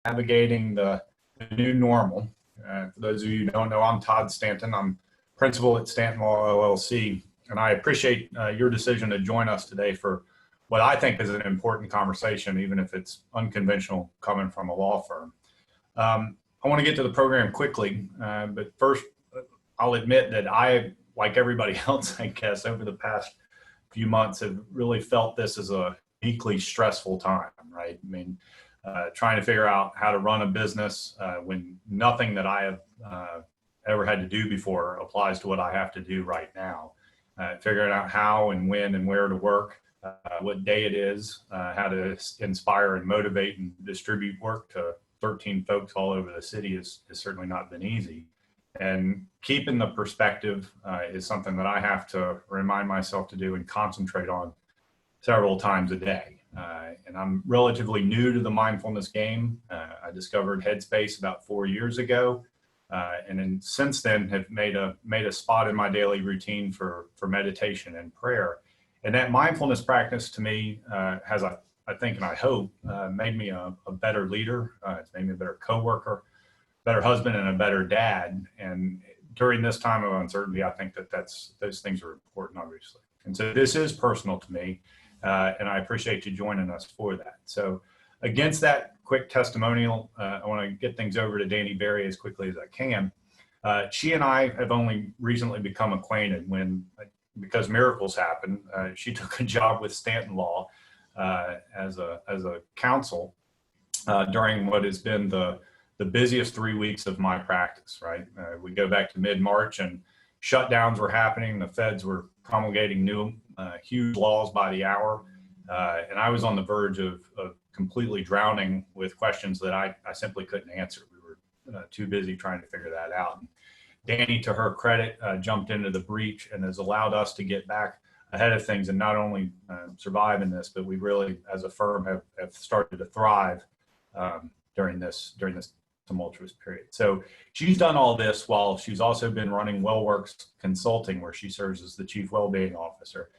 navigating the new normal. For those of you who don't know, I'm Todd Stanton. I'm principal at Stanton Law, LLC, and I appreciate your decision to join us today for what I think is an important conversation, even if it's unconventional coming from a law firm. I want to get to the program quickly, but first, I'll admit that I, like everybody else, I guess, over the past few months have really felt this as a uniquely stressful time, right? I mean, trying to figure out how to run a business when nothing that I have ever had to do before applies to what I have to do right now. Figuring out how and when and where to work, what day it is, how to inspire and motivate and distribute work to 13 folks all over the city has certainly not been easy. And keeping the perspective is something that I have to remind myself to do and concentrate on several times a day. And I'm relatively new to the mindfulness game. I discovered Headspace about 4 years ago. And then since then have made a spot in my daily routine for meditation and prayer. And that mindfulness practice to me has, I think, and I hope, made me a better leader. It's made me a better coworker, better husband, and a better dad. And during this time of uncertainty, I think that those things are important, obviously. And so this is personal to me, and I appreciate you joining us for that. So against that quick testimonial, I want to get things over to Dani Berry as quickly as I can. She and I have only recently become acquainted because miracles happen. She took a job with Stanton Law as a counsel during what has been the busiest 3 weeks of my practice, right? We go back to mid-March and shutdowns were happening. The feds were promulgating new huge laws by the hour. And I was on the verge of completely drowning with questions that I simply couldn't answer. We were too busy trying to figure that out. And Dani, to her credit, jumped into the breach and has allowed us to get back ahead of things and not only survive in this, but we really, as a firm, have started to thrive during this tumultuous period. So she's done all this while she's also been running Wellworks Consulting, where she serves as the Chief Wellbeing Officer.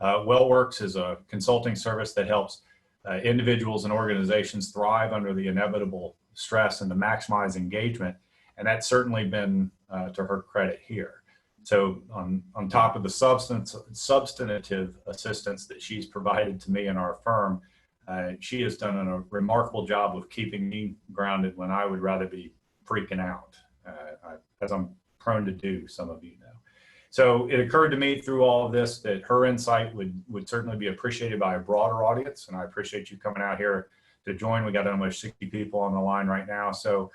Wellworks is a consulting service that helps individuals and organizations thrive under the inevitable stress and to maximize engagement. And that's certainly been to her credit here. So on top of the substantive assistance that she's provided to me and our firm, she has done a remarkable job of keeping me grounded when I would rather be freaking out, as I'm prone to do, some of you know. So it occurred to me through all of this that her insight would certainly be appreciated by a broader audience, and I appreciate you coming out here to join. We got almost 60 people on the line right now. So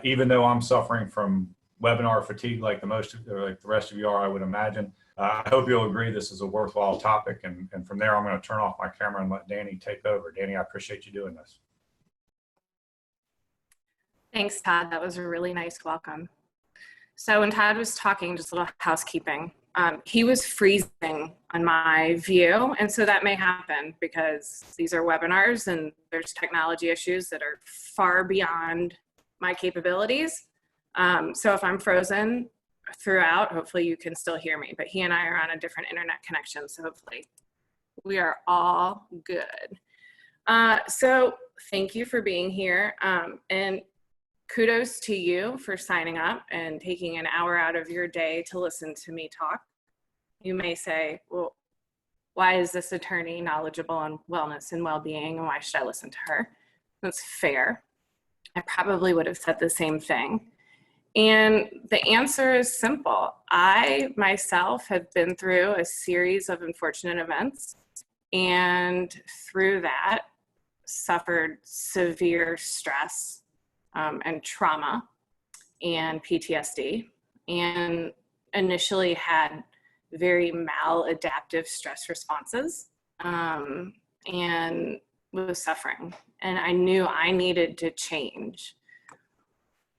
even though I'm suffering from webinar fatigue like the rest of you are, I would imagine, I hope you'll agree this is a worthwhile topic. And from there, I'm going to turn off my camera and let Dani take over. Dani, I appreciate you doing this. Thanks, Todd. That was a really nice welcome. So when Todd was talking, just a little housekeeping, he was freezing on my view. And so that may happen because these are webinars and there's technology issues that are far beyond my capabilities. So if I'm frozen throughout, hopefully you can still hear me, but he and I are on a different internet connection. So hopefully we are all good. So thank you for being here. And kudos to you for signing up and taking an hour out of your day to listen to me talk. You may say, well, why is this attorney knowledgeable on wellness and well-being, and why should I listen to her? That's fair. I probably would have said the same thing. And the answer is simple. I myself have been through a series of unfortunate events, and through that suffered severe stress and trauma and PTSD, and initially had very maladaptive stress responses and was suffering. And I knew I needed to change.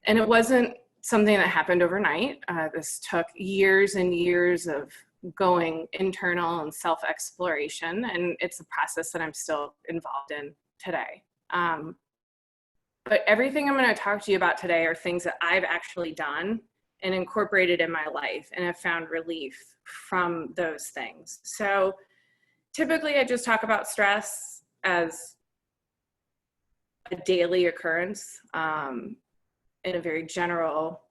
And it wasn't something that happened overnight. This took years and years of going internal and self-exploration, and it's a process that I'm still involved in today. But everything I'm going to talk to you about today are things that I've actually done and incorporated in my life and have found relief from those things. So typically I just talk about stress as a daily occurrence in a very general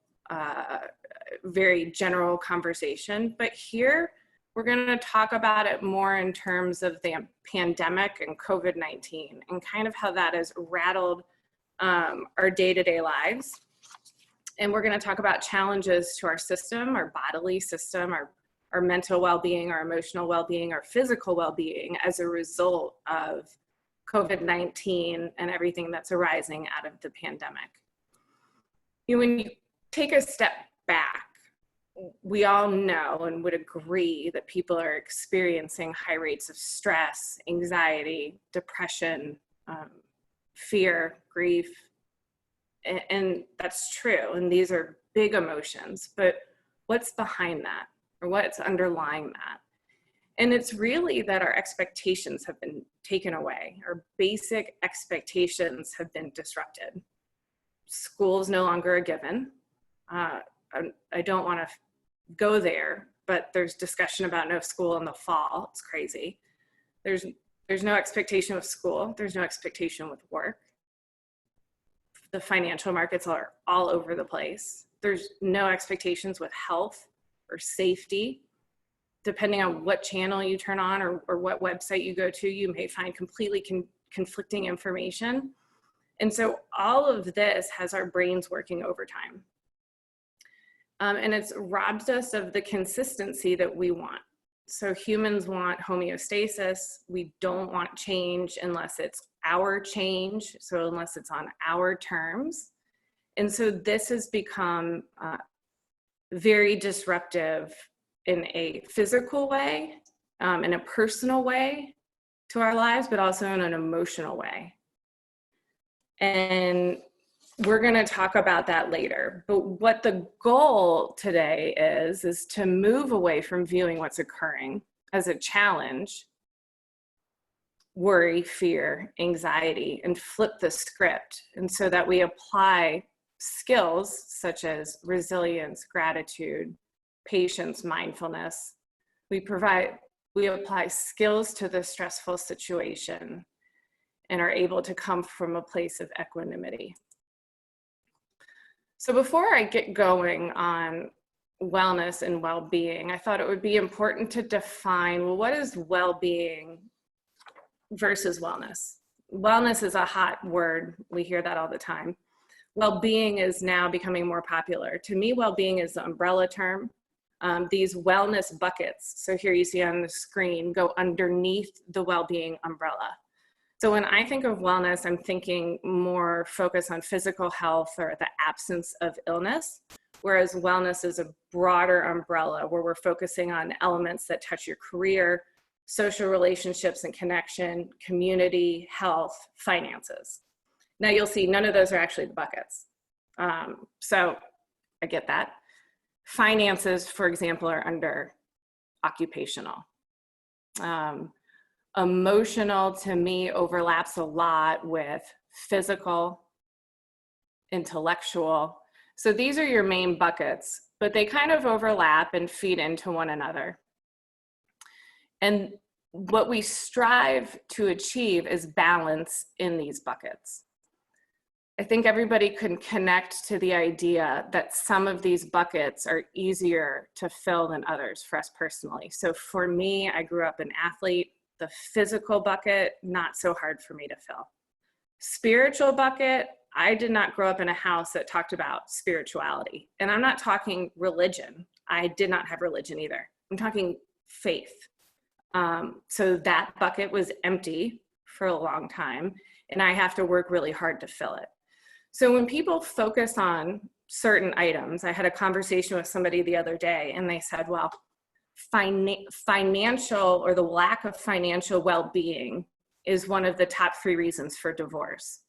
conversation. But here, we're going to talk about it more in terms of the pandemic and COVID-19 and kind of how that has rattled our day-to-day lives. And we're going to talk about challenges to our system, our bodily system, our mental well-being, our emotional well-being, our physical well-being as a result of COVID-19 and everything that's arising out of the pandemic. You know, when you take a step back, we all know and would agree that people are experiencing high rates of stress, anxiety, depression, fear, grief, and that's true. And these are big emotions, but what's behind that, or what's underlying that? And it's really that our expectations have been taken away. Our basic expectations have been disrupted. School is no longer a given. I don't want to go there, but there's discussion about no school in the fall. It's crazy. There's no expectation with school. There's no expectation with work. The financial markets are all over the place. There's no expectations with health or safety. Depending on what channel you turn on or what website you go to, you may find completely conflicting information. And so all of this has our brains working overtime. And it's robbed us of the consistency that we want. So humans want homeostasis. We don't want change unless it's our change, so unless it's on our terms. And so this has become very disruptive in a physical way, in a personal way to our lives, but also in an emotional way. And we're going to talk about that later. But what the goal today is to move away from viewing what's occurring as a challenge, worry, fear, anxiety, and flip the script. And so that we apply skills such as resilience, gratitude, patience, mindfulness. We apply skills to the stressful situation and are able to come from a place of equanimity. So before I get going on wellness and well-being, I thought it would be important to define, well, what is well-being versus wellness? Wellness is a hot word. We hear that all the time. Well-being is now becoming more popular. To me, well-being is the umbrella term. These wellness buckets, so here you see on the screen, go underneath the well-being umbrella. So when I think of wellness, I'm thinking more focus on physical health or the absence of illness, whereas wellness is a broader umbrella where we're focusing on elements that touch your career, social relationships and connection, community, health, finances. Now you'll see none of those are actually the buckets. So I get that. Finances, for example, are under occupational. Emotional, to me, overlaps a lot with physical, intellectual. So these are your main buckets, but they kind of overlap and feed into one another. And what we strive to achieve is balance in these buckets. I think everybody can connect to the idea that some of these buckets are easier to fill than others for us personally. So for me, I grew up an athlete. The physical bucket, not so hard for me to fill. Spiritual bucket, I did not grow up in a house that talked about spirituality. And I'm not talking religion. I did not have religion either. I'm talking faith. So that bucket was empty for a long time, and I have to work really hard to fill it. So when people focus on certain items, I had a conversation with somebody the other day, and they said, well, financial or the lack of financial well-being is one of the top 3 reasons for divorce.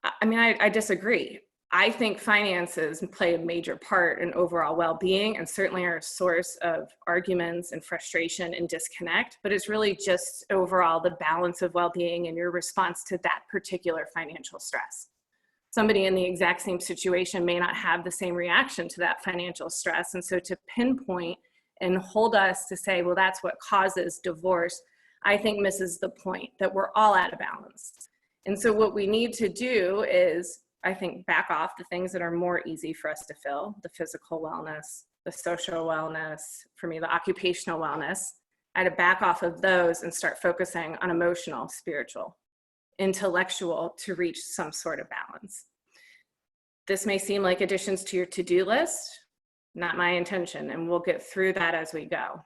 I mean, I disagree. I think finances play a major part in overall well-being and certainly are a source of arguments and frustration and disconnect, but it's really just overall the balance of well-being and your response to that particular financial stress. Somebody in the exact same situation may not have the same reaction to that financial stress. And so to pinpoint and hold us to say, well, that's what causes divorce, I think misses the point that we're all out of balance. And so what we need to do is, I think, back off the things that are more easy for us to fill, the physical wellness, the social wellness, for me, the occupational wellness. I had to back off of those and start focusing on emotional, spiritual, intellectual to reach some sort of balance. This may seem like additions to your to-do list, not my intention, and we'll get through that as we go.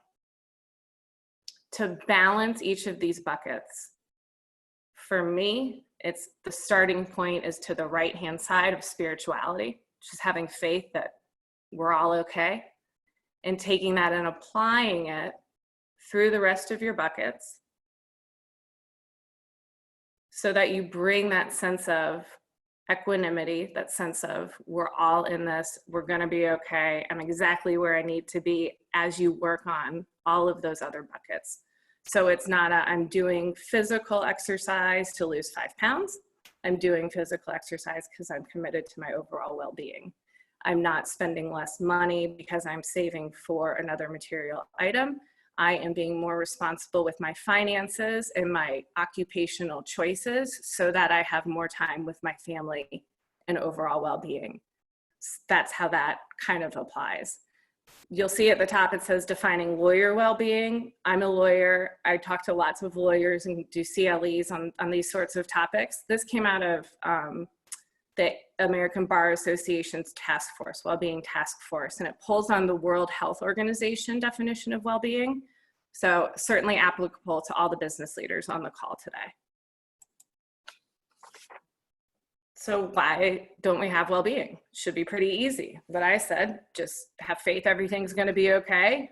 To balance each of these buckets, for me, it's the starting point is to the right-hand side of spirituality, just having faith that we're all okay, and taking that and applying it through the rest of your buckets so that you bring that sense of equanimity, that sense of we're all in this, we're gonna be okay, I'm exactly where I need to be as you work on all of those other buckets. So it's not I'm doing physical exercise to lose 5 pounds. I'm doing physical exercise because I'm committed to my overall well-being. I'm not spending less money because I'm saving for another material item. I am being more responsible with my finances and my occupational choices so that I have more time with my family and overall well-being. That's how that kind of applies. You'll see at the top, it says defining lawyer well-being. I'm a lawyer. I talk to lots of lawyers and do CLEs on these sorts of topics. This came out of the American Bar Association's task force, Wellbeing Task Force, and it pulls on the World Health Organization definition of well-being. So certainly applicable to all the business leaders on the call today. So why don't we have well-being? Should be pretty easy. But I said, just have faith everything's gonna be okay.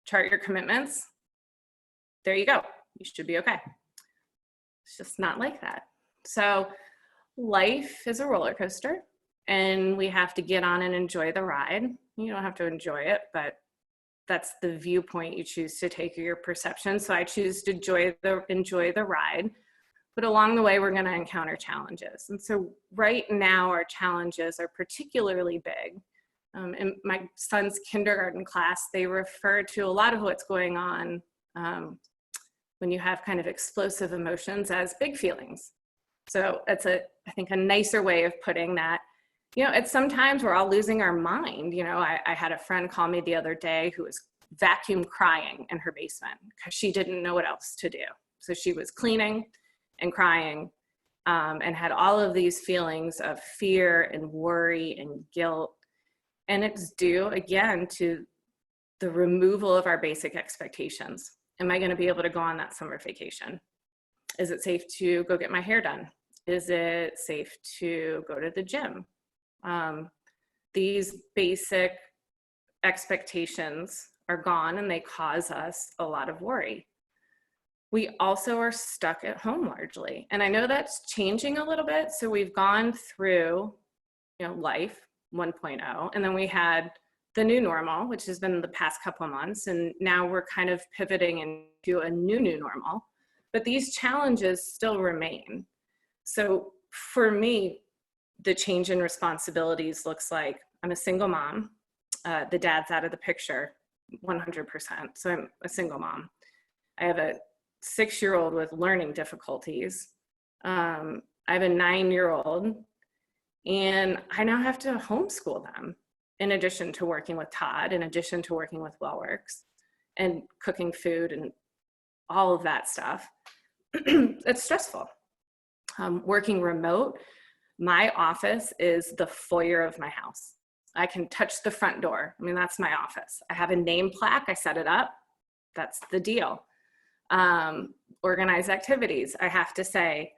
Chart your commitments. There you go. You should be okay. It's just not like that. So life is a roller coaster and we have to get on and enjoy the ride. You don't have to enjoy it, but that's the viewpoint you choose to take, your perception. So I choose to enjoy the ride. But along the way, we're going to encounter challenges. And so right now, our challenges are particularly big. In my son's kindergarten class, they refer to a lot of what's going on when you have kind of explosive emotions as big feelings. So it's I think a nicer way of putting that. You know, it's sometimes we're all losing our mind. You know, I had a friend call me the other day who was vacuum crying in her basement because she didn't know what else to do. So she was cleaning and crying and had all of these feelings of fear and worry and guilt. And it's due, again, to the removal of our basic expectations. Am I going to be able to go on that summer vacation? Is it safe to go get my hair done? Is it safe to go to the gym? These basic expectations are gone and they cause us a lot of worry. We also are stuck at home largely. And I know that's changing a little bit. So we've gone through, you know, life 1.0, and then we had the new normal, which has been the past couple of months. And now we're kind of pivoting into a new normal, but these challenges still remain. So for me, the change in responsibilities looks like I'm a single mom. The dad's out of the picture 100%. So I'm a single mom. I have a 6-year-old with learning difficulties. I have a 9-year-old, and I now have to homeschool them in addition to working with Todd, in addition to working with Wellworks and cooking food and all of that stuff. It's stressful. Working remote, my office is the foyer of my house. I can touch the front door. I mean, that's my office. I have a name plaque. I set it up. That's the deal. Organize activities. I have to say,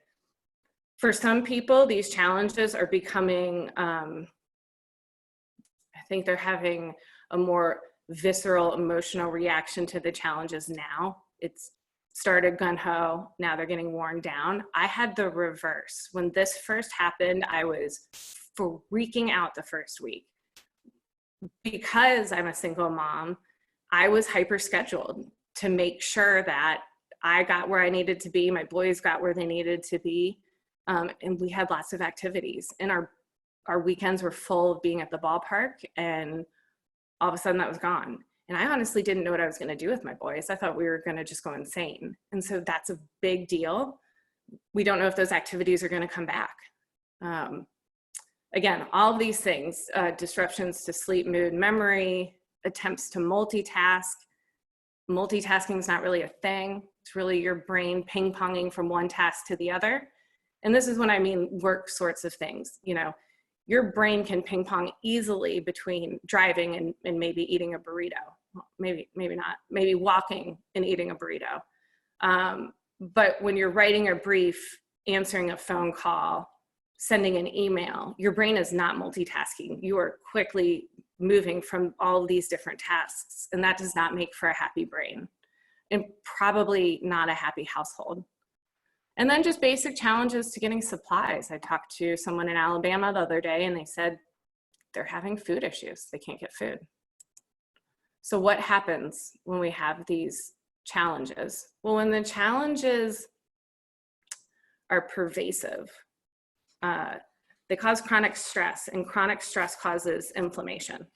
for some people, these challenges are becoming, I think they're having a more visceral emotional reaction to the challenges now. It's started gung-ho, now they're getting worn down. I had the reverse. When this first happened, I was freaking out the first week. Because I'm a single mom, I was hyper scheduled to make sure that I got where I needed to be, my boys got where they needed to be, and we had lots of activities. And our weekends were full of being at the ballpark, and all of a sudden that was gone. And I honestly didn't know what I was going to do with my boys. I thought we were going to just go insane. And so that's a big deal. We don't know if those activities are going to come back. Again, all of these things, disruptions to sleep, mood, memory, attempts to multitask. Multitasking is not really a thing. It's really your brain ping-ponging from one task to the other. And this is when I mean work sorts of things. You know, your brain can ping pong easily between driving and maybe eating a burrito. Well, maybe not, maybe walking and eating a burrito. But when you're writing a brief, answering a phone call, sending an email, your brain is not multitasking. You are quickly moving from all of these different tasks, and that does not make for a happy brain and probably not a happy household. And then just basic challenges to getting supplies. I talked to someone in Alabama the other day and they said they're having food issues. They can't get food. So what happens when we have these challenges? Well, when the challenges are pervasive, they cause chronic stress, and chronic stress causes inflammation.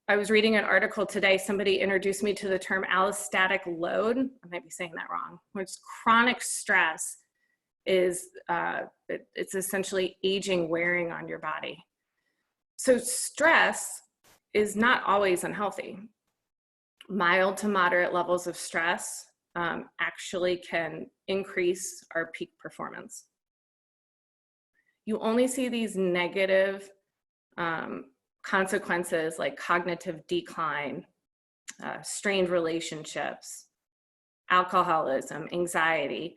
I was reading an article today, somebody introduced me to the term allostatic load. I might be saying that wrong, which chronic stress is, it's essentially aging wearing on your body. So stress is not always unhealthy. Mild to moderate levels of stress actually can increase our peak performance. You only see these negative consequences like cognitive decline, strained relationships, alcoholism, anxiety.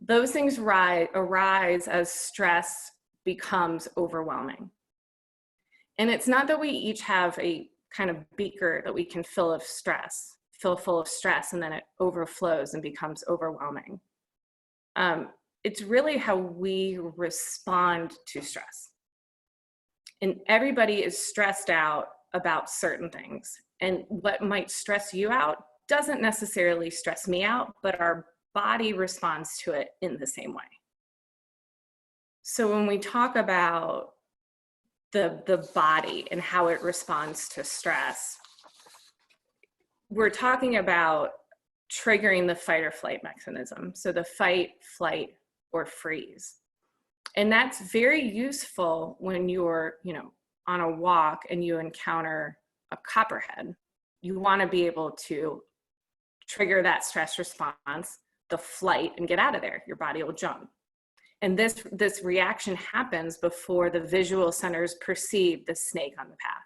Those things arise as stress becomes overwhelming. And it's not that we each have a kind of beaker that we can fill full of stress, and then it overflows and becomes overwhelming. It's really how we respond to stress. And everybody is stressed out about certain things. And what might stress you out doesn't necessarily stress me out, but our body responds to it in the same way. So when we talk about the body and how it responds to stress, we're talking about triggering the fight or flight mechanism. So the fight, flight, or freeze. And that's very useful when you're, on a walk and you encounter a copperhead. You want to be able to trigger that stress response, the flight, and get out of there. Your body will jump. And this reaction happens before the visual centers perceive the snake on the path.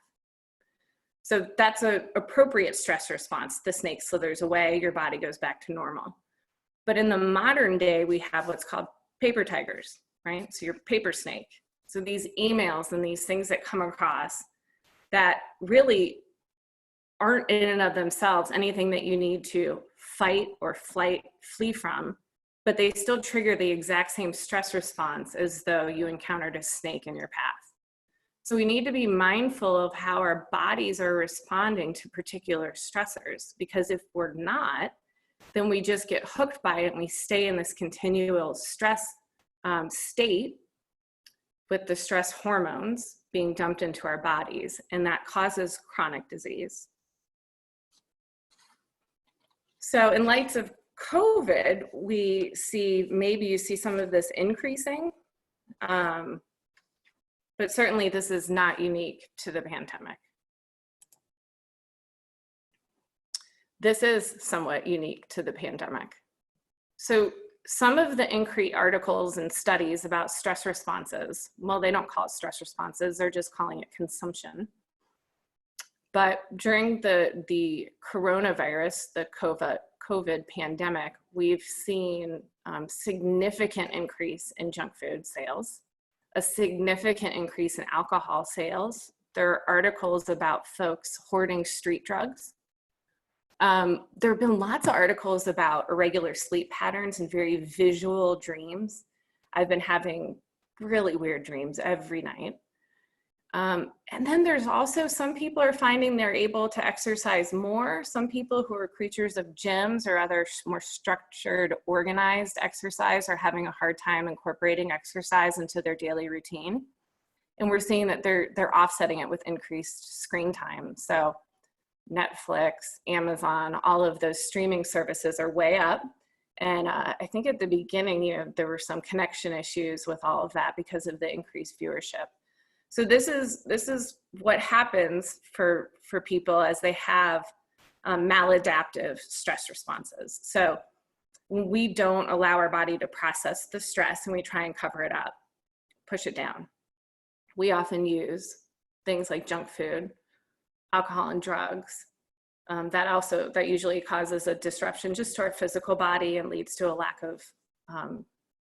So that's an appropriate stress response. The snake slithers away, your body goes back to normal. But in the modern day, we have what's called paper tigers, right? So your paper snake. So these emails and these things that come across that really aren't in and of themselves anything that you need to fight or flight, flee from, but they still trigger the exact same stress response as though you encountered a snake in your path. So we need to be mindful of how our bodies are responding to particular stressors, because if we're not, then we just get hooked by it and we stay in this continual stress state with the stress hormones being dumped into our bodies, and that causes chronic disease. So in light of COVID, we see, maybe you see some of this increasing, but certainly this is not unique to the pandemic. This is somewhat unique to the pandemic. So some of the increased articles and studies about stress responses, well, they don't call it stress responses, they're just calling it consumption. But during the coronavirus, the COVID pandemic, we've seen significant increase in junk food sales, a significant increase in alcohol sales. There are articles about folks hoarding street drugs. There have been lots of articles about irregular sleep patterns and very visual dreams. I've been having really weird dreams every night. And then there's also some people are finding they're able to exercise more. Some people who are creatures of gyms or other more structured, organized exercise are having a hard time incorporating exercise into their daily routine. And we're seeing that they're offsetting it with increased screen time. So Netflix, Amazon, all of those streaming services are way up. And I think at the beginning, there were some connection issues with all of that because of the increased viewership. So this is what happens for people as they have maladaptive stress responses. So when we don't allow our body to process the stress and we try and cover it up, push it down, we often use things like junk food, alcohol, and drugs. That usually causes a disruption just to our physical body and leads to a lack of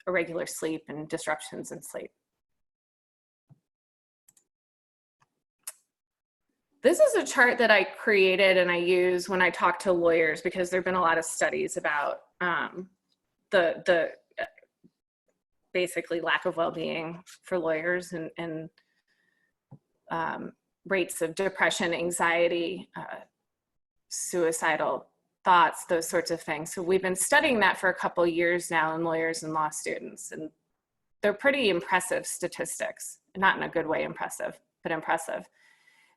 irregular sleep and disruptions in sleep. This is a chart that I created and I use when I talk to lawyers, because there have been a lot of studies about the basically lack of well-being for lawyers and rates of depression, anxiety, suicidal thoughts, those sorts of things. So we've been studying that for a couple of years now in lawyers and law students, and they're pretty impressive statistics, not in a good way impressive, but impressive.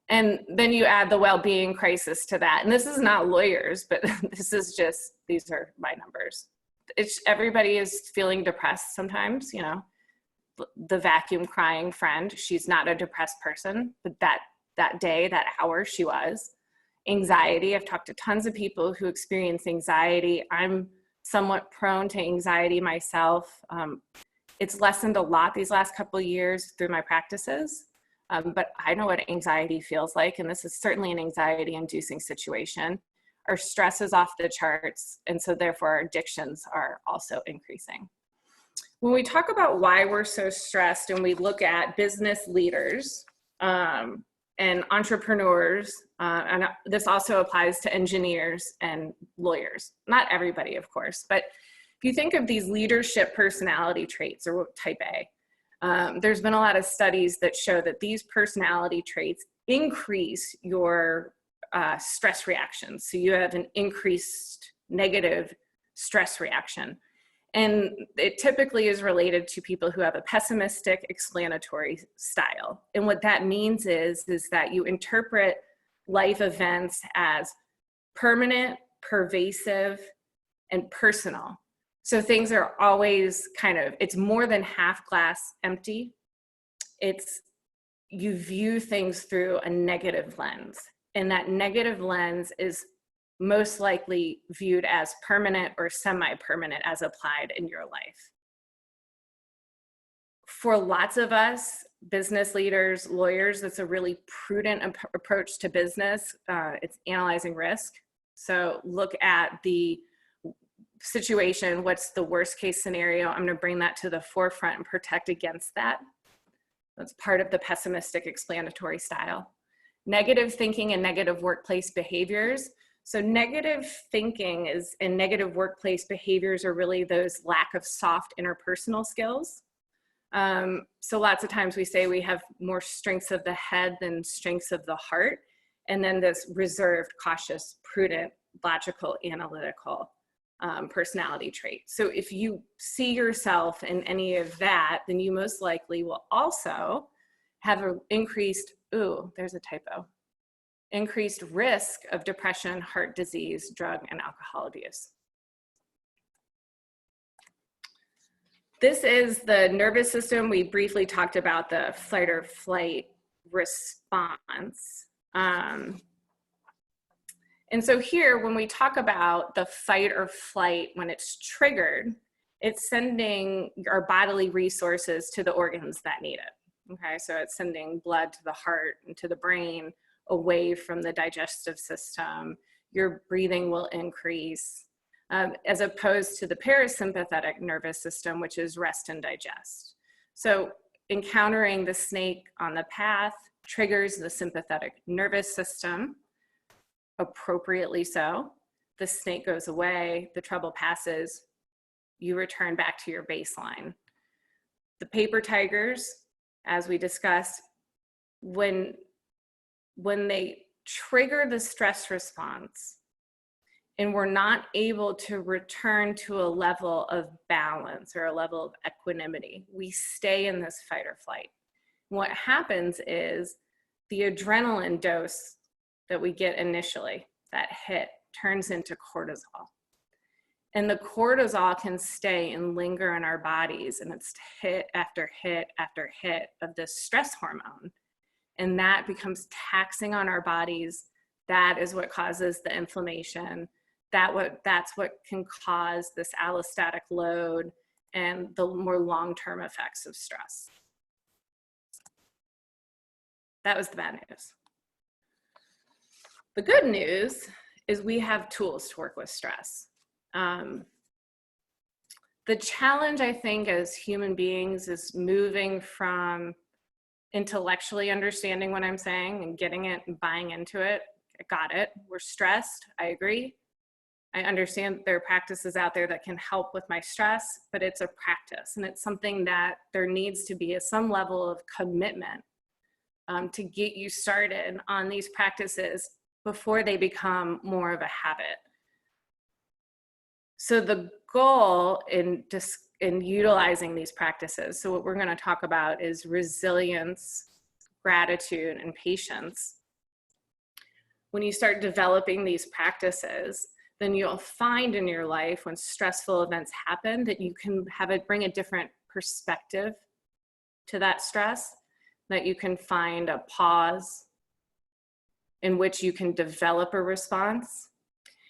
And then you add the well-being crisis to that. And this is not lawyers, but this is just, these are my numbers. Everybody is feeling depressed sometimes, the vacuum crying friend, she's not a depressed person, but that day, that hour, she was. Anxiety, I've talked to tons of people who experience anxiety. I'm somewhat prone to anxiety myself. It's lessened a lot these last couple of years through my practices. But I know what anxiety feels like, and this is certainly an anxiety-inducing situation. Our stress is off the charts, and so therefore our addictions are also increasing. When we talk about why we're so stressed and we look at business leaders and entrepreneurs, and this also applies to engineers and lawyers, not everybody, of course, but if you think of these leadership personality traits, or type A, there's been a lot of studies that show that these personality traits increase your stress reactions. So you have an increased negative stress reaction. And it typically is related to people who have a pessimistic explanatory style. And what that means is that you interpret life events as permanent, pervasive, and personal. So things are always it's more than half glass empty. You view things through a negative lens, and that negative lens is most likely viewed as permanent or semi-permanent as applied in your life. For lots of us, business leaders, lawyers, that's a really prudent approach to business. It's analyzing risk. So look at the situation, what's the worst case scenario? I'm going to bring that to the forefront and protect against that. That's part of the pessimistic explanatory style. Negative thinking and negative workplace behaviors. So negative thinking and negative workplace behaviors are really those lack of soft interpersonal skills. So lots of times we say we have more strengths of the head than strengths of the heart. And then this reserved, cautious, prudent, logical, analytical personality trait. So if you see yourself in any of that, then you most likely will also have an increased, there's a typo, increased risk of depression, heart disease, drug and alcohol abuse. This is the nervous system. We briefly talked about the fight or flight response. And so here, when we talk about the fight or flight, when it's triggered, it's sending our bodily resources to the organs that need it. Okay, so it's sending blood to the heart and to the brain, away from the digestive system. Your breathing will increase, as opposed to the parasympathetic nervous system, which is rest and digest. So encountering the snake on the path triggers the sympathetic nervous system, appropriately so. The snake goes away, the trouble passes, you return back to your baseline. The paper tigers, as we discussed, when they trigger the stress response and we're not able to return to a level of balance or a level of equanimity, we stay in this fight or flight. What happens is the adrenaline dose that we get initially, that hit, turns into cortisol. And the cortisol can stay and linger in our bodies, and it's hit after hit after hit of this stress hormone. And that becomes taxing on our bodies. That is what causes the inflammation. That's what can cause this allostatic load and the more long-term effects of stress. That was the bad news. The good news is we have tools to work with stress. The challenge, I think, as human beings is moving from intellectually understanding what I'm saying and getting it and buying into it. I got it. We're stressed. I agree. I understand there are practices out there that can help with my stress, but it's a practice, and it's something that there needs to be some level of commitment to get you started on these practices before they become more of a habit. So the goal in utilizing these practices, so what we're going to talk about is resilience, gratitude, and patience. When you start developing these practices, then you'll find in your life when stressful events happen that you can bring a different perspective to that stress, that you can find a pause in which you can develop a response,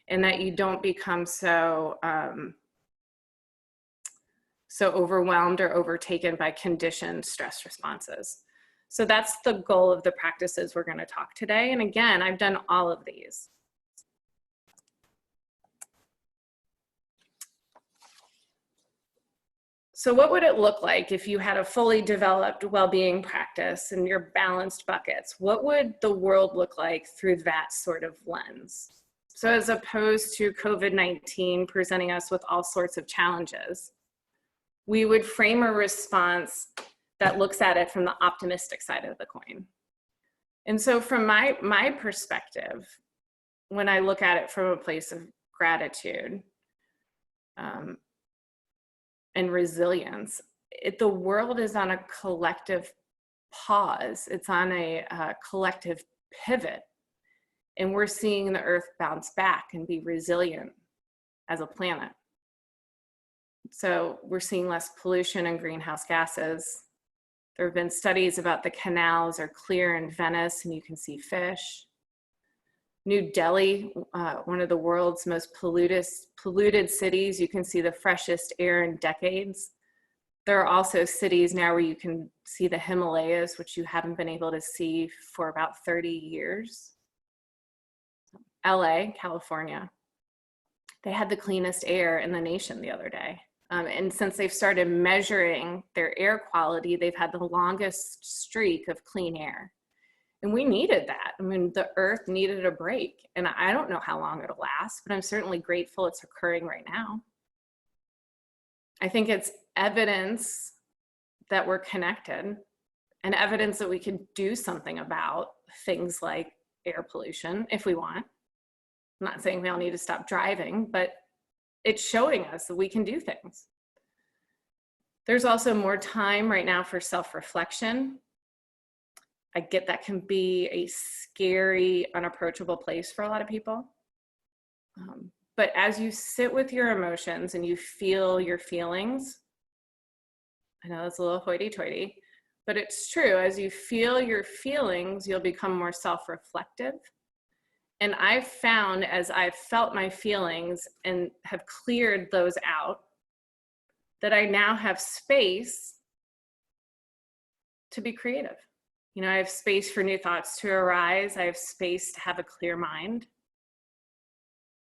and that you don't become so overwhelmed or overtaken by conditioned stress responses. So that's the goal of the practices we're going to talk today. And again, I've done all of these. So what would it look like if you had a fully developed well-being practice and your balanced buckets? What would the world look like through that sort of lens? So as opposed to COVID-19 presenting us with all sorts of challenges, we would frame a response that looks at it from the optimistic side of the coin. And so from my perspective, when I look at it from a place of gratitude and resilience, the world is on a collective pause. It's on a collective pivot. And we're seeing the earth bounce back and be resilient as a planet. So we're seeing less pollution and greenhouse gases. There have been studies about the canals are clear in Venice and you can see fish. New Delhi, one of the world's most polluted cities, you can see the freshest air in decades. There are also cities now where you can see the Himalayas, which you haven't been able to see for about 30 years. LA, California, they had the cleanest air in the nation the other day. And since they've started measuring their air quality, they've had the longest streak of clean air. And we needed that. I mean, the earth needed a break. And I don't know how long it'll last, but I'm certainly grateful it's occurring right now. I think it's evidence that we're connected and evidence that we can do something about things like air pollution if we want. I'm not saying we all need to stop driving, but it's showing us that we can do things. There's also more time right now for self-reflection. I get that can be a scary, unapproachable place for a lot of people. But as you sit with your emotions and you feel your feelings, I know that's a little hoity-toity, but it's true. As you feel your feelings, you'll become more self-reflective. And I've found as I've felt my feelings and have cleared those out, that I now have space to be creative. You know, I have space for new thoughts to arise. I have space to have a clear mind.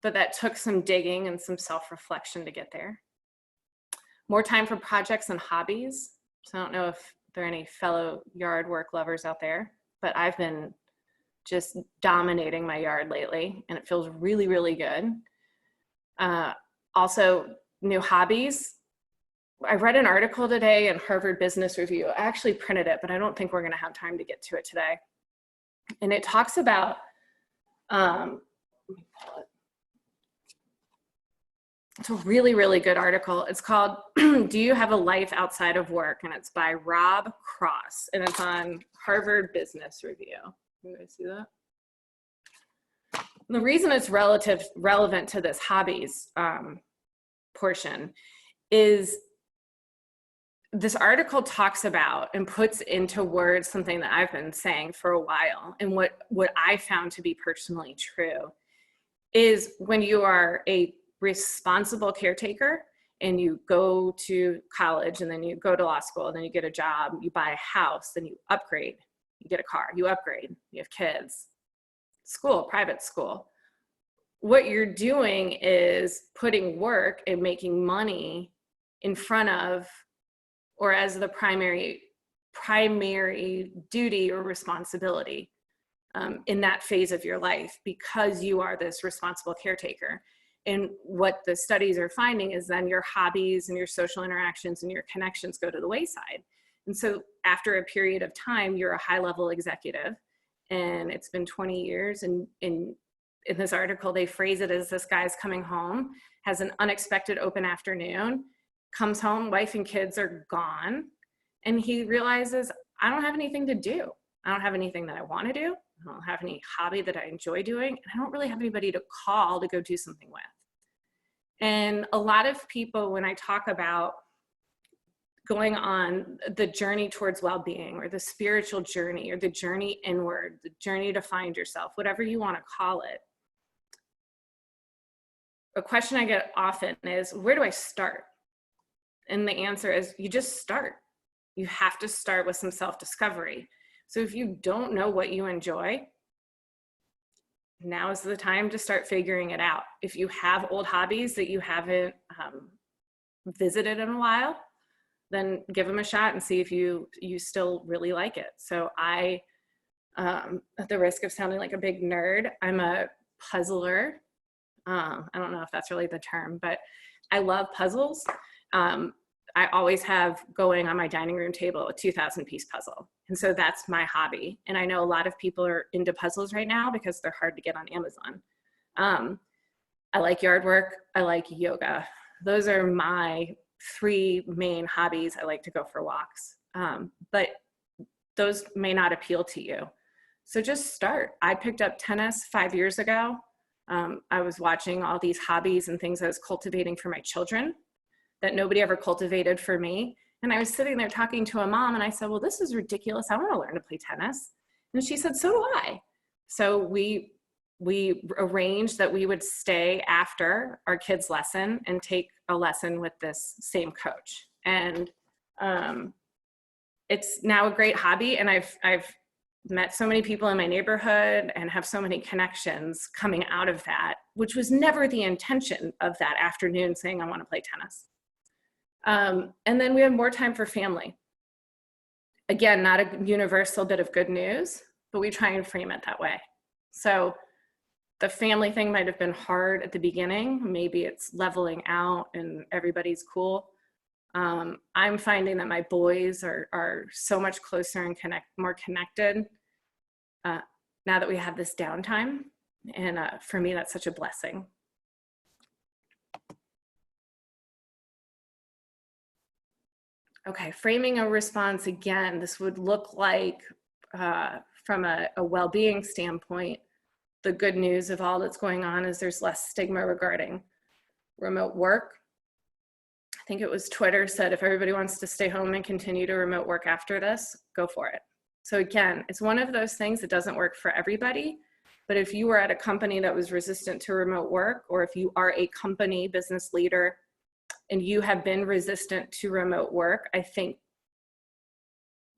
But that took some digging and some self-reflection to get there. More time for projects and hobbies. So I don't know if there are any fellow yard work lovers out there, but I've been just dominating my yard lately, and it feels really, really good. Also, new hobbies. I read an article today in Harvard Business Review. I actually printed it, but I don't think we're going to have time to get to it today. And it talks about, let me pull it. It's a really, really good article. It's called, Do You Have a Life Outside of Work? And it's by Rob Cross, and it's on Harvard Business Review. You guys see that? The reason it's relevant to this hobbies portion is this article talks about and puts into words something that I've been saying for a while, and what I found to be personally true is when you are a responsible caretaker and you go to college and then you go to law school and then you get a job, you buy a house, then you upgrade, you get a car, you upgrade, you have kids, school, private school. What you're doing is putting work and making money in front of, or as the primary duty or responsibility in that phase of your life, because you are this responsible caretaker. And what the studies are finding is then your hobbies and your social interactions and your connections go to the wayside. And so after a period of time, you're a high-level executive, and it's been 20 years. And in this article, they phrase it as this guy's coming home, has an unexpected open afternoon, comes home, wife and kids are gone, and he realizes, I don't have anything to do. I don't have anything that I want to do. I don't have any hobby that I enjoy doing. And I don't really have anybody to call to go do something with. And a lot of people, when I talk about going on the journey towards well-being, or the spiritual journey, or the journey inward, the journey to find yourself, whatever you want to call it, a question I get often is, where do I start? And the answer is, you just start. You have to start with some self-discovery. So if you don't know what you enjoy, now is the time to start figuring it out. If you have old hobbies that you haven't visited in a while, then give them a shot and see if you still really like it. So I, at the risk of sounding like a big nerd, I'm a puzzler. I don't know if that's really the term, but I love puzzles. I always have going on my dining room table a 2,000-piece puzzle. And so that's my hobby. And I know a lot of people are into puzzles right now because they're hard to get on Amazon. I like yard work. I like yoga. Those are my 3 main hobbies. I like to go for walks. But those may not appeal to you. So just start. I picked up tennis 5 years ago. I was watching all these hobbies and things I was cultivating for my children that nobody ever cultivated for me. And I was sitting there talking to a mom, and I said, well, this is ridiculous. I want to learn to play tennis. And she said, so do I. So we arranged that we would stay after our kids' lesson and take a lesson with this same coach. And it's now a great hobby. And I've met so many people in my neighborhood and have so many connections coming out of that, which was never the intention of that afternoon saying, I want to play tennis. And then we have more time for family. Again, not a universal bit of good news, but we try and frame it that way. So the family thing might have been hard at the beginning. Maybe it's leveling out and everybody's cool. I'm finding that my boys are so much closer and more connected now that we have this downtime. And for me, that's such a blessing. Okay, framing a response again, this would look like, from a well-being standpoint, the good news of all that's going on is there's less stigma regarding remote work. I think it was Twitter said, if everybody wants to stay home and continue to remote work after this, go for it. So again, it's one of those things that doesn't work for everybody, but if you were at a company that was resistant to remote work, or if you are a company business leader and you have been resistant to remote work, I think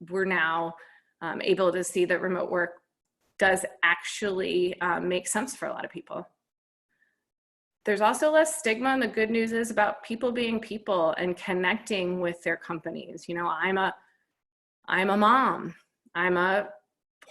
we're now able to see that remote work does actually make sense for a lot of people. There's also less stigma, and the good news is about people being people and connecting with their companies. You know, I'm a mom, I'm a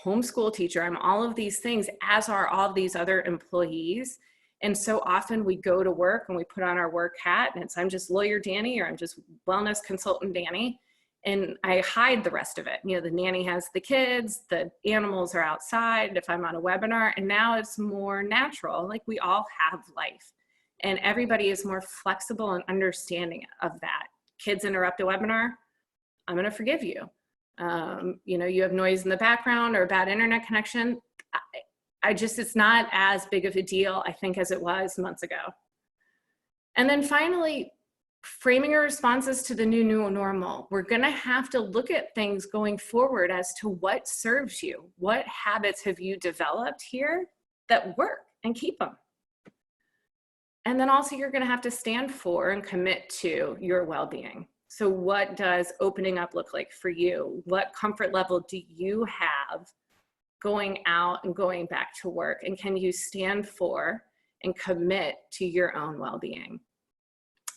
homeschool teacher, I'm all of these things, as are all of these other employees. And so often we go to work and we put on our work hat and it's, I'm just lawyer Dani, or I'm just wellness consultant Dani. And I hide the rest of it. You know, the nanny has the kids, the animals are outside, if I'm on a webinar, and now it's more natural. Like, we all have life and everybody is more flexible and understanding of that. Kids interrupt a webinar, I'm gonna forgive you. You know, you have noise in the background or a bad internet connection. it's not as big of a deal, I think, as it was months ago. And then finally, framing your responses to the new normal. We're going to have to look at things going forward as to what serves you. What habits have you developed here that work, and keep them. And then also you're going to have to stand for and commit to your well-being. So what does opening up look like for you? What comfort level do you have going out and going back to work? And can you stand for and commit to your own well-being?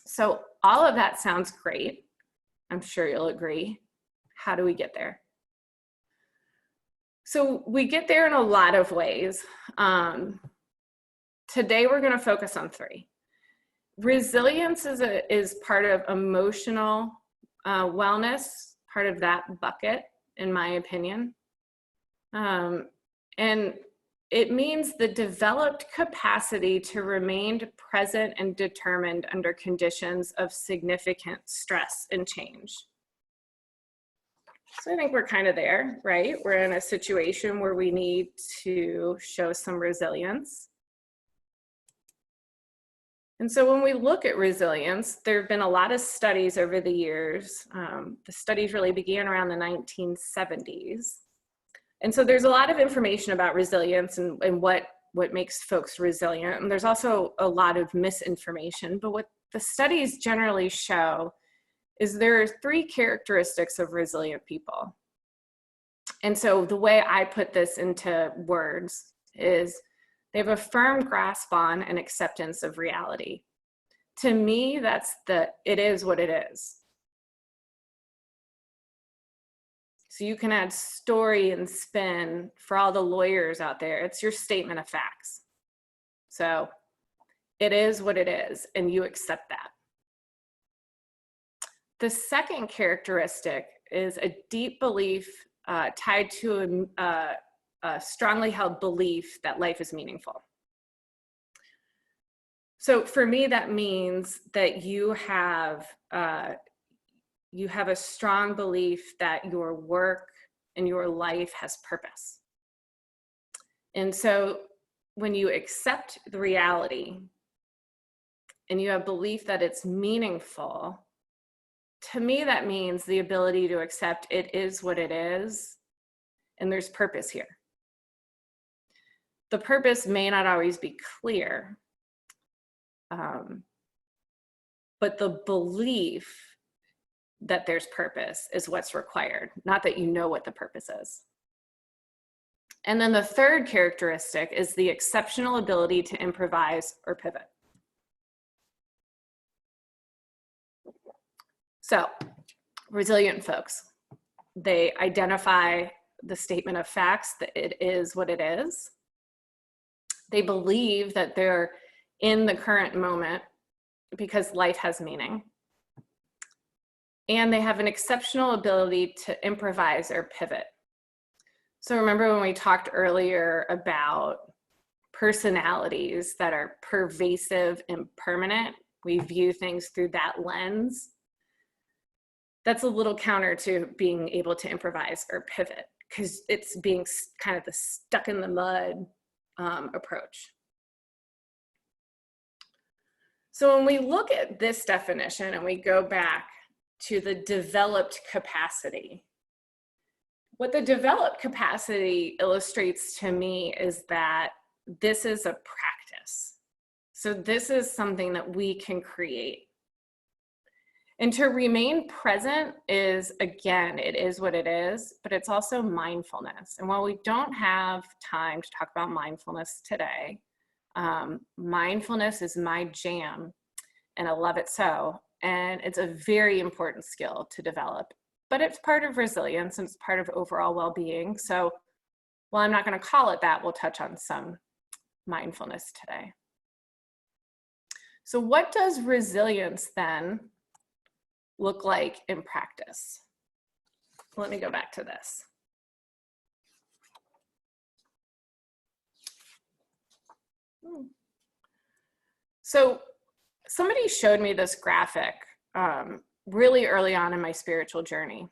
So all of that sounds great. I'm sure you'll agree. How do we get there? So we get there in a lot of ways. Today we're going to focus on 3. Resilience is part of emotional wellness, part of that bucket, in my opinion. And it means the developed capacity to remain present and determined under conditions of significant stress and change. So I think we're kind of there, right? We're in a situation where we need to show some resilience. And so when we look at resilience, there have been a lot of studies over the years. The studies really began around the 1970s. And so there's a lot of information about resilience and what makes folks resilient. And there's also a lot of misinformation. But what the studies generally show is there are 3 characteristics of resilient people. And so the way I put this into words is they have a firm grasp on and acceptance of reality. To me, that's it is what it is. So you can add story and spin for all the lawyers out there. It's your statement of facts. So it is what it is, and you accept that. The second characteristic is a deep belief tied to a strongly held belief that life is meaningful. So for me, that means that you have a strong belief that your work and your life has purpose. And so when you accept the reality and you have belief that it's meaningful, to me, that means the ability to accept it is what it is, and there's purpose here. The purpose may not always be clear, but the belief that there's purpose is what's required, not that you know what the purpose is. And then the third characteristic is the exceptional ability to improvise or pivot. So, resilient folks, they identify the statement of facts that it is what it is. They believe that they're in the current moment because life has meaning. And they have an exceptional ability to improvise or pivot. So remember when we talked earlier about personalities that are pervasive and permanent, we view things through that lens. That's a little counter to being able to improvise or pivot, because it's being kind of the stuck in the mud approach. So when we look at this definition and we go back to the developed capacity, what the developed capacity illustrates to me is that this is a practice. So this is something that we can create. And to remain present is, again, it is what it is, but it's also mindfulness. And while we don't have time to talk about mindfulness today, mindfulness is my jam, and I love it so. And it's a very important skill to develop, but it's part of resilience and it's part of overall well-being. So while I'm not going to call it that, we'll touch on some mindfulness today. So what does resilience then look like in practice? Let me go back to this. So somebody showed me this graphic really early on in my spiritual journey.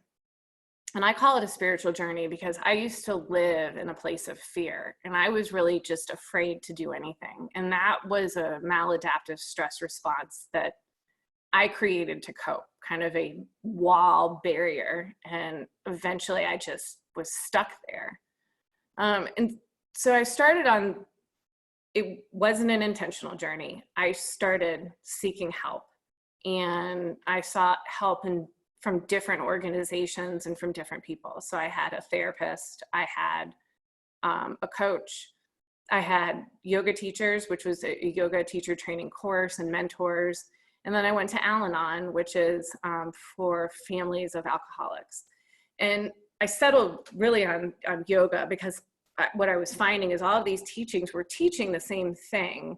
And I call it a spiritual journey because I used to live in a place of fear, and I was really just afraid to do anything. And that was a maladaptive stress response that I created to cope, kind of a wall barrier. And eventually I just was stuck there. And so I started on, it wasn't an intentional journey. I started seeking help, and I sought help from different organizations and from different people. So I had a therapist, I had a coach, I had yoga teachers, which was a yoga teacher training course, and mentors. And then I went to Al-Anon, which is for families of alcoholics. And I settled really on yoga because what I was finding is all of these teachings were teaching the same thing.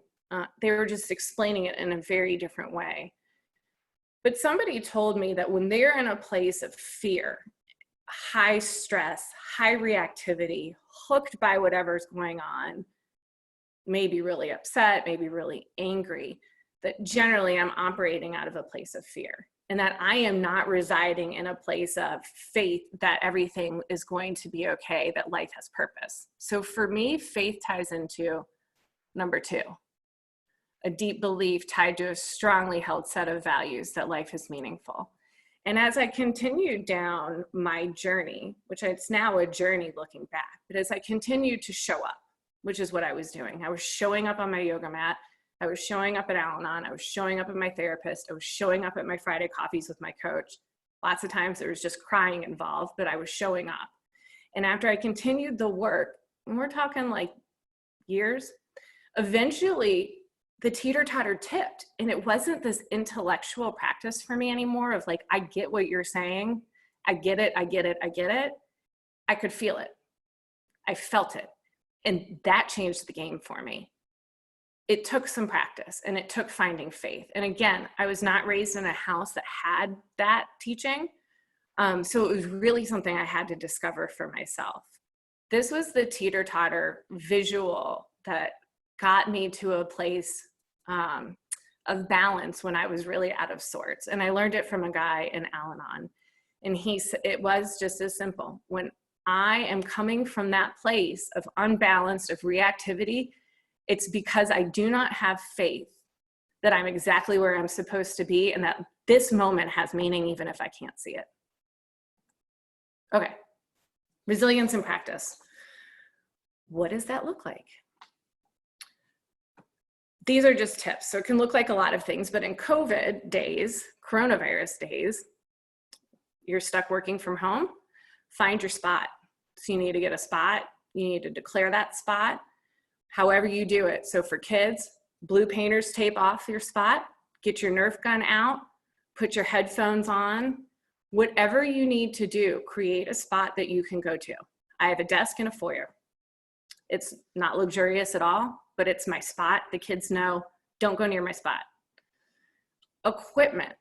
They were just explaining it in a very different way. But somebody told me that when they're in a place of fear, high stress, high reactivity, hooked by whatever's going on, maybe really upset, maybe really angry, that generally I'm operating out of a place of fear, and that I am not residing in a place of faith that everything is going to be okay, that life has purpose. So for me, faith ties into number 2, a deep belief tied to a strongly held set of values that life is meaningful. And as I continued down my journey, which it's now a journey looking back, but as I continued to show up, which is what I was doing, I was showing up on my yoga mat, I was showing up at Al-Anon, I was showing up at my therapist, I was showing up at my Friday coffees with my coach. Lots of times there was just crying involved, but I was showing up. And after I continued the work, and we're talking like years, eventually the teeter-totter tipped, and it wasn't this intellectual practice for me anymore of like, I get what you're saying, I get it, I get it, I get it. I could feel it. I felt it. And that changed the game for me. It took some practice, and it took finding faith. And again, I was not raised in a house that had that teaching. So it was really something I had to discover for myself. This was the teeter-totter visual that got me to a place of balance when I was really out of sorts. And I learned it from a guy in Al-Anon. And it was just as simple. When I am coming from that place of unbalanced, of reactivity, it's because I do not have faith that I'm exactly where I'm supposed to be, and that this moment has meaning even if I can't see it. Okay, resilience in practice. What does that look like? These are just tips. So it can look like a lot of things, but in COVID days, coronavirus days, you're stuck working from home, find your spot. So you need to get a spot, you need to declare that spot, however you do it. So for kids, blue painter's tape off your spot, get your Nerf gun out, put your headphones on, whatever you need to do, create a spot that you can go to. I have a desk and a foyer. It's not luxurious at all, but it's my spot. The kids know, don't go near my spot. Equipment.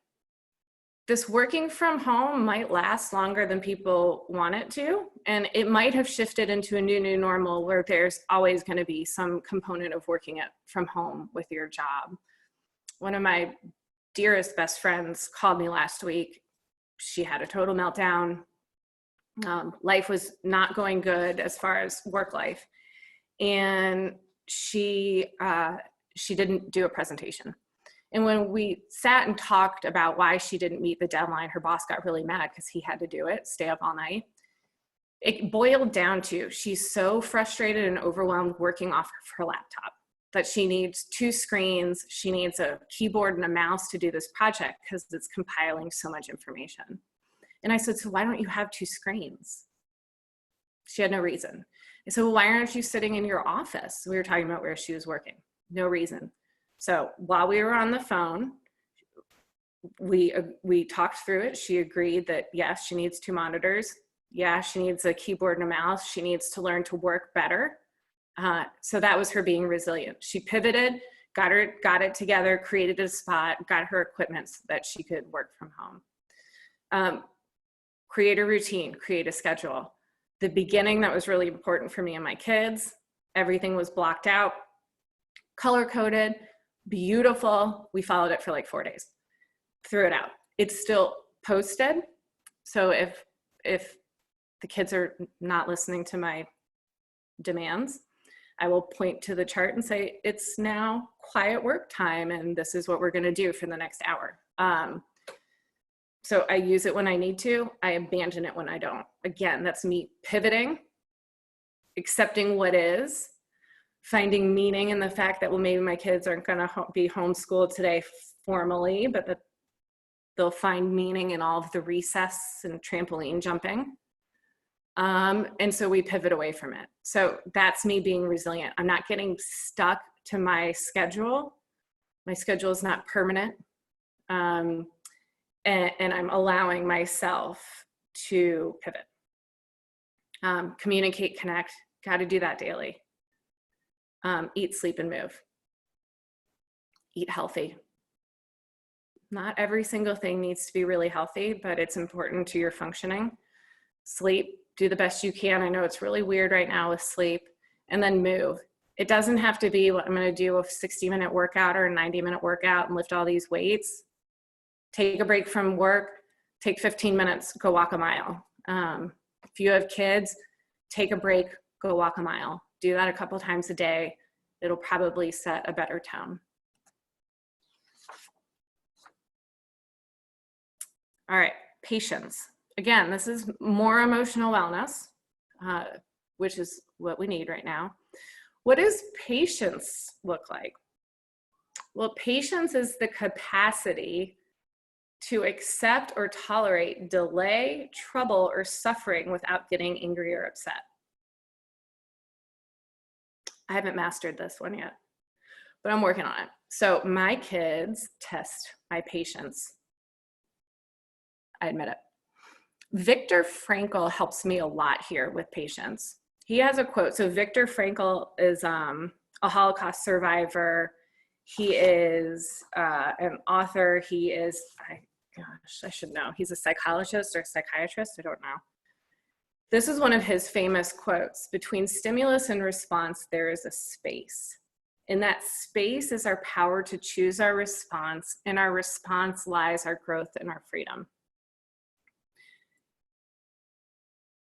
This working from home might last longer than people want it to, and it might have shifted into a new normal where there's always going to be some component of working from home with your job. One of my dearest best friends called me last week. She had a total meltdown. Life was not going good as far as work life, and she didn't do a presentation. And when we sat and talked about why she didn't meet the deadline, her boss got really mad because he had to do it, stay up all night. It boiled down to, she's so frustrated and overwhelmed working off of her laptop that she needs 2 screens, she needs a keyboard and a mouse to do this project because it's compiling so much information. And I said, so why don't you have 2 screens? She had no reason. I said, well, why aren't you sitting in your office? We were talking about where she was working. No reason. So while we were on the phone, we talked through it. She agreed that yes, she needs 2 monitors. Yeah, she needs a keyboard and a mouse. She needs to learn to work better. So that was her being resilient. She pivoted, got it together, created a spot, got her equipment so that she could work from home. Create a routine, create a schedule. The beginning, that was really important for me and my kids. Everything was blocked out, color-coded, beautiful. We followed it for like 4 days, threw it out. It's still posted. So if the kids are not listening to my demands, I will point to the chart and say, it's now quiet work time, and this is what we're going to do for the next hour. So I use it when I need to. I abandon it when I don't. Again, that's me pivoting, accepting what is, finding meaning in the fact that, well, maybe my kids aren't going to be homeschooled today formally, but that they'll find meaning in all of the recess and trampoline jumping. And so we pivot away from it. So that's me being resilient. I'm not getting stuck to my schedule. My schedule is not permanent. And I'm allowing myself to pivot. Communicate, connect, got to do that daily. Eat, sleep, and move. Eat healthy. Not every single thing needs to be really healthy, but it's important to your functioning. Sleep, do the best you can. I know it's really weird right now with sleep. And then move. It doesn't have to be what I'm going to do a 60-minute workout or a 90-minute workout and lift all these weights. Take a break from work, take 15 minutes, go walk a mile. If you have kids, take a break, go walk a mile. Do that a couple times a day. It'll probably set a better tone. All right, patience. Again, this is more emotional wellness, which is what we need right now. What does patience look like? Well, patience is the capacity to accept or tolerate delay, trouble, or suffering without getting angry or upset. I haven't mastered this one yet, but I'm working on it. So my kids test my patience. I admit it. Viktor Frankl helps me a lot here with patience. He has a quote. So Viktor Frankl is a Holocaust survivor. He is an author. He is, I should know. He's a psychologist or psychiatrist. I don't know. This is one of his famous quotes. Between stimulus and response, there is a space. In that space is our power to choose our response. In our response lies our growth and our freedom.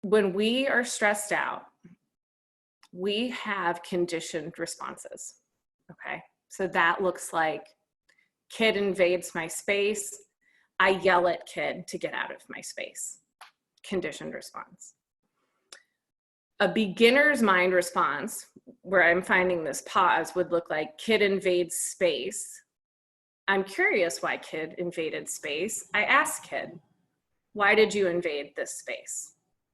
When we are stressed out, we have conditioned responses, okay? So that looks like kid invades my space. I yell at kid to get out of my space. Conditioned response. A beginner's mind response, where I'm finding this pause, would look like kid invades space. I'm curious why kid invaded space. I ask kid, why did you invade this space?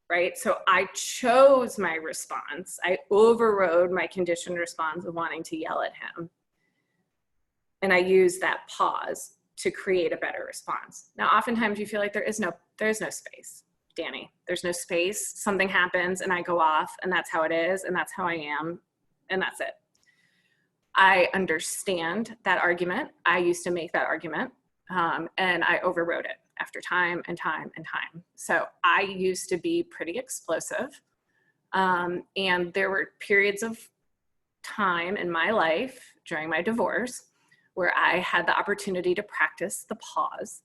Right? So I chose my response. I overrode my conditioned response of wanting to yell at him. And I use that pause to create a better response. Now, oftentimes you feel like there is no space, Dani. There's no space. Something happens and I go off, and that's how it is, and that's how I am, and that's it. I understand that argument. I used to make that argument, and I overrode it after time and time and time. So I used to be pretty explosive. And there were periods of time in my life during my divorce where I had the opportunity to practice the pause.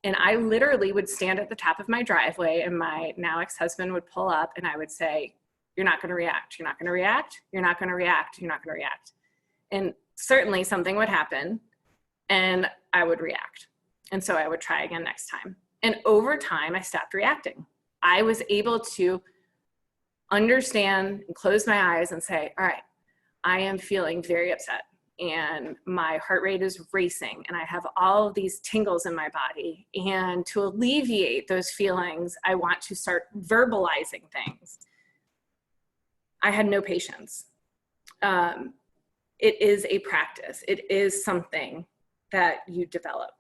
And I literally would stand at the top of my driveway, and my now ex-husband would pull up, and I would say, you're not going to react. You're not going to react. You're not going to react. You're not going to react. And certainly something would happen and I would react. And so I would try again next time. And over time, I stopped reacting. I was able to understand and close my eyes and say, all right, I am feeling very upset, and my heart rate is racing, and I have all of these tingles in my body. And to alleviate those feelings, I want to start verbalizing things. I had no patience. It is a practice. It is something that you develop.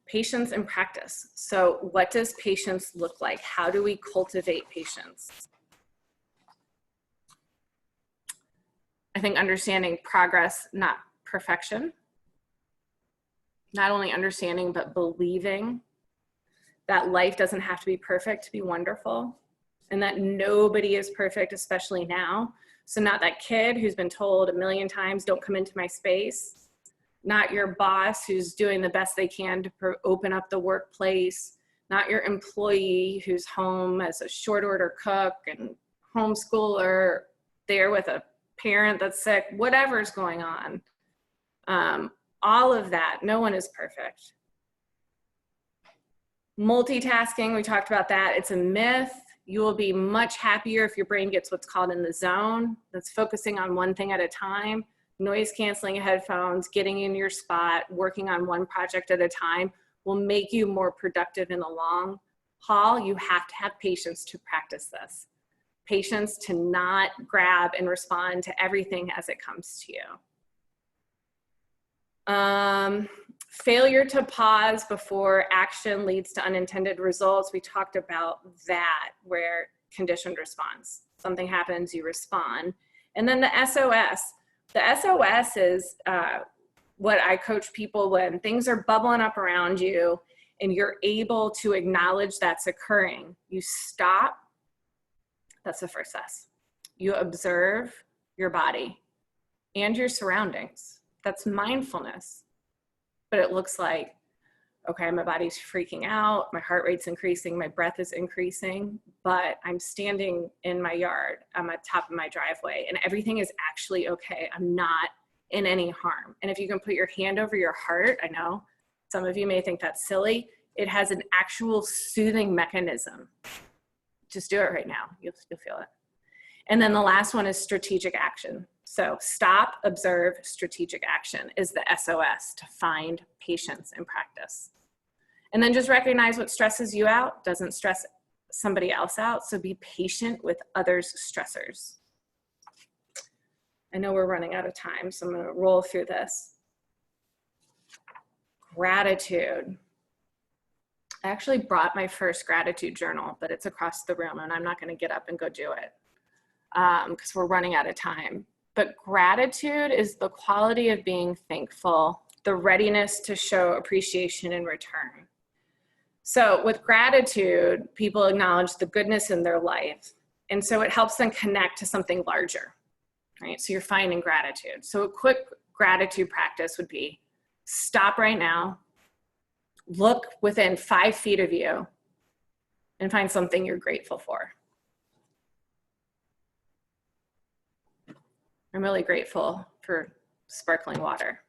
Patience and practice. So what does patience look like? How do we cultivate patience? I think understanding progress, not perfection. Not only understanding, but believing that life doesn't have to be perfect to be wonderful, and that nobody is perfect, especially now. So not that kid who's been told a million times, don't come into my space. Not your boss who's doing the best they can to open up the workplace. not your employee who's home as a short order cook and homeschooler, there with a parent that's sick, whatever's going on. All of that, no one is perfect. Multitasking, we talked about that. It's a myth. You will be much happier if your brain gets what's called in the zone. That's focusing on one thing at a time. Noise canceling headphones, getting in your spot, working on one project at a time will make you more productive in the long haul. You have to have patience to practice this. Patience to not grab and respond to everything as it comes to you. Failure to pause before action leads to unintended results. We talked about that, where conditioned response. Something happens, you respond. And then the SOS. The SOS is what I coach people when things are bubbling up around you and you're able to acknowledge that's occurring. You stop. That's the first S. You observe your body and your surroundings. That's mindfulness. But it looks like, okay, my body's freaking out, my heart rate's increasing, my breath is increasing, but I'm standing in my yard, I'm at the top of my driveway, and everything is actually okay. I'm not in any harm. And if you can put your hand over your heart, I know some of you may think that's silly, it has an actual soothing mechanism. Just do it right now, you'll feel it. And then the last one is strategic action. So stop, observe, strategic action is the SOS to find patience in practice. And then just recognize what stresses you out, doesn't stress somebody else out. So be patient with others' stressors. I know we're running out of time, so I'm going to roll through this. Gratitude. I actually brought my first gratitude journal, but it's across the room and I'm not going to get up and go do it because we're running out of time. But gratitude is the quality of being thankful, the readiness to show appreciation in return. So with gratitude, people acknowledge the goodness in their life. And so it helps them connect to something larger, right? So you're finding gratitude. So a quick gratitude practice would be stop right now, look within 5 feet of you, and find something you're grateful for. I'm really grateful for sparkling water.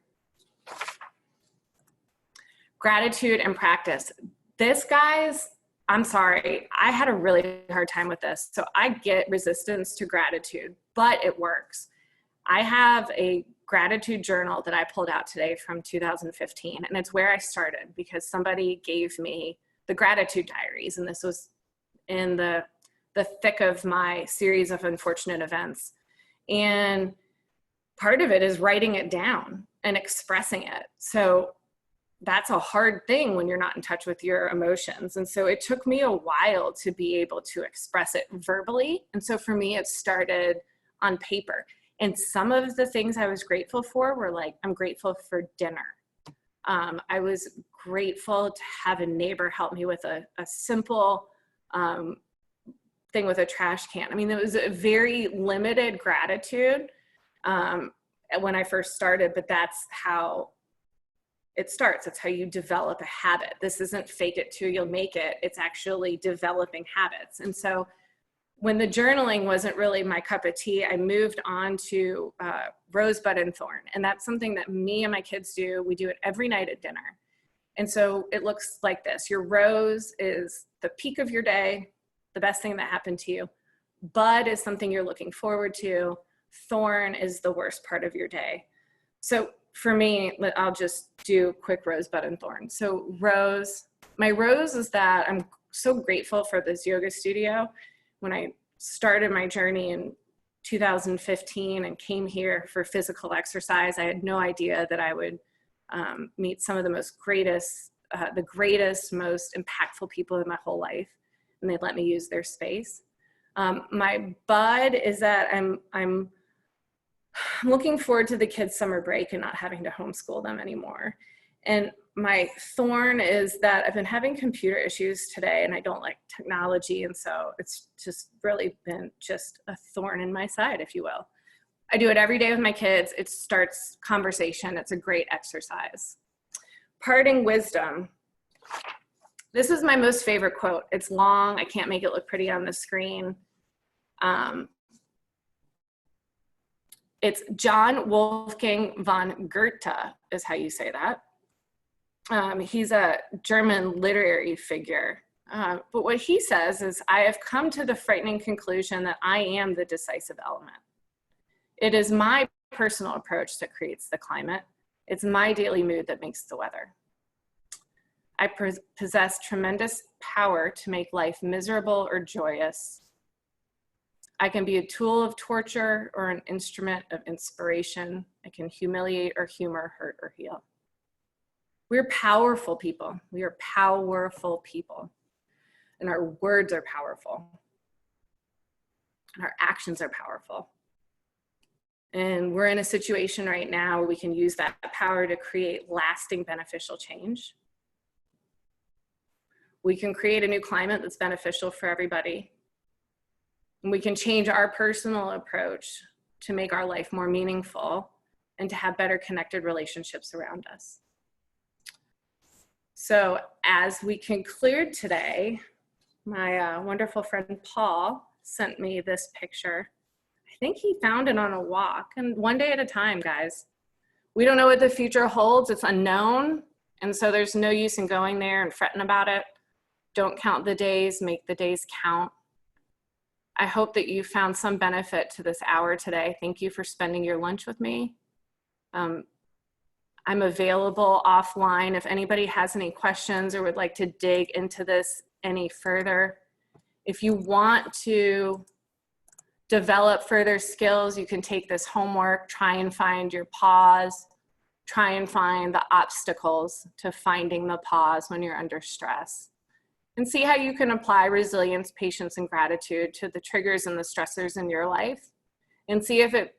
Gratitude and practice. This, guys, I'm sorry, I had a really hard time with this. So I get resistance to gratitude, but it works. I have a gratitude journal that I pulled out today from 2015, and it's where I started because somebody gave me the gratitude diaries, and this was in the thick of my series of unfortunate events. And part of it is writing it down and expressing it. So that's a hard thing when you're not in touch with your emotions. And so it took me a while to be able to express it verbally. And so for me, it started on paper. And some of the things I was grateful for were like, I'm grateful for dinner. I was grateful to have a neighbor help me with a simple thing with a trash can. I mean, it was a very limited gratitude when I first started, but that's how it starts. It's how you develop a habit. This isn't fake it till you'll make it. It's actually developing habits. And so when the journaling wasn't really my cup of tea, I moved on to rosebud and thorn. And that's something that me and my kids do. We do it every night at dinner. And so it looks like this. Your rose is the peak of your day, the best thing that happened to you. Bud is something you're looking forward to. Thorn is the worst part of your day. So for me, I'll just do quick rosebud and thorn. So rose, my rose is that I'm so grateful for this yoga studio. When I started my journey in 2015 and came here for physical exercise, I had no idea that I would meet some of the greatest, most impactful people in my whole life, and they let me use their space. My bud is that I'm looking forward to the kids' summer break and not having to homeschool them anymore. And my thorn is that I've been having computer issues today and I don't like technology. And so it's just really been just a thorn in my side, if you will. I do it every day with my kids. It starts conversation. It's a great exercise. Parting wisdom. This is my most favorite quote. It's long. I can't make it look pretty on the screen. It's John Wolfgang von Goethe is how you say that. He's a German literary figure. But what he says is, I have come to the frightening conclusion that I am the decisive element. It is my personal approach that creates the climate. It's my daily mood that makes the weather. I possess tremendous power to make life miserable or joyous. I can be a tool of torture or an instrument of inspiration. I can humiliate or humor, hurt or heal. We're powerful people. We are powerful people. And our words are powerful. And our actions are powerful. And we're in a situation right now where we can use that power to create lasting beneficial change. We can create a new climate that's beneficial for everybody. And we can change our personal approach to make our life more meaningful and to have better connected relationships around us. So as we conclude today, my wonderful friend Paul sent me this picture. I think he found it on a walk, and one day at a time, guys. We don't know what the future holds. It's unknown. And so there's no use in going there and fretting about it. Don't count the days, make the days count. I hope that you found some benefit to this hour today. Thank you for spending your lunch with me. I'm available offline if anybody has any questions or would like to dig into this any further. If you want to develop further skills, you can take this homework, try and find your pause, try and find the obstacles to finding the pause when you're under stress, and see how you can apply resilience, patience, and gratitude to the triggers and the stressors in your life, and see if it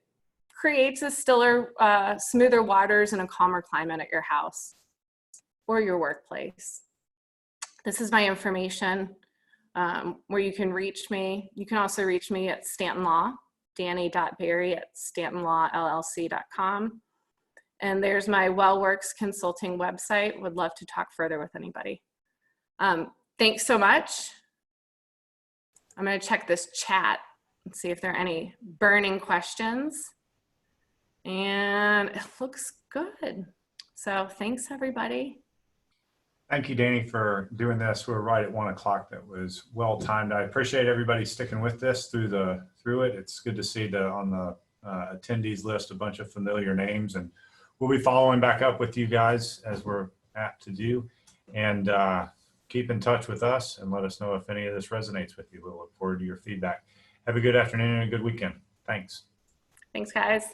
creates a stiller, smoother waters and a calmer climate at your house or your workplace. This is my information where you can reach me. You can also reach me at Stanton Law, Dani.Berry@StantonLawLLC.com. And there's my Wellworks Consulting website. Would love to talk further with anybody. Thanks so much. I'm going to check this chat and see if there are any burning questions. And it looks good. So thanks, everybody. Thank you, Dani, for doing this. We're right at 1 o'clock. That was well timed. I appreciate everybody sticking with this through it. It's good to see on the attendees list a bunch of familiar names, and we'll be following back up with you guys as we're apt to do. And keep in touch with us and let us know if any of this resonates with you. We'll look forward to your feedback. Have a good afternoon and a good weekend. Thanks. Thanks, guys.